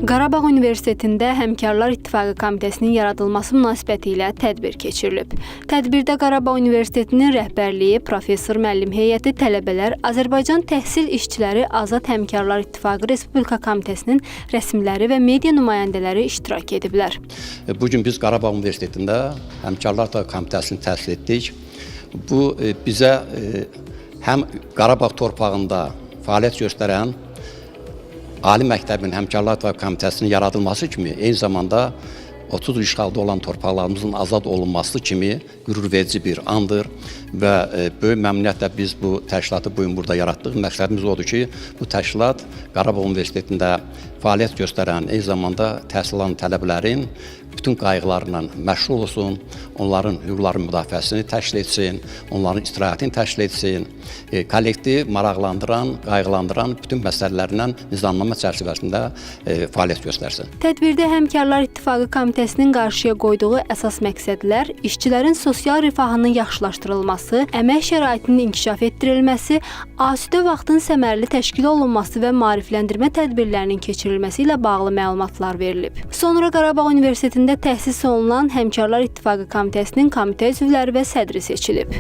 Qarabağ Universitetində Həmkarlar İttifaqı Komitəsinin yaradılması münasibətilə tədbir keçirilib. Tədbirdə Qarabağ Universitetinin rəhbərliyi, professor müəllim heyəti, tələbələr, Azərbaycan Təhsil İşçiləri Azad Həmkarlar İttifaqı Respublika Komitəsinin rəsmiləri və media nümayəndələri iştirak ediblər. Bugün biz Qarabağ Universitetində Həmkarlar İttifaqı Komitəsini təsis etdik. Bu bizə həm Qarabağ torpağında fəaliyyət göstərən Ali Məktəbin Həmkarlar İttifaqı Komitəsinin yaradılması kimi, eyni zamanda 30 il işğalda olan torpaqlarımızın azad olunması kimi qürurverici bir andır və böyük məmnuniyyətlə biz bu təşkilatı bu gün burada yaratdıq. Məqsədimiz odur ki, bu təşkilat Qarabağ Universitetində fəaliyyət göstərən, eyni zamanda təhsil alan tələbələrin bütün qayğılarla məşğul olsun, onların hüquqlarının müdafiəsini təşkil etsin, onların istirahətini təşkil etsin, kollektiv maraqlandıran, qayğılandıran bütün məsələlərlə nizamnamə çərçivəsində fəaliyyət göstərsin. Tədbirdə Həmkarlar İttifaqı Komitəsinin qarşıya qoyduğu əsas məqsədlər işçilərin sosial rifahının yaxşılaşdırılması, əmək şəraitinin inkişaf etdirilməsi, asudə vaxtın səmərəli təşkil olunması və maarifləndirmə tədbirlərinin keçirilməsi ilə bağlı məlumatlar verilib. Sonra Qarabağ Universitetində təhsis olunan Həmkarlar İttifaqı Komitəsinin komitə üzvləri və sədri seçilib.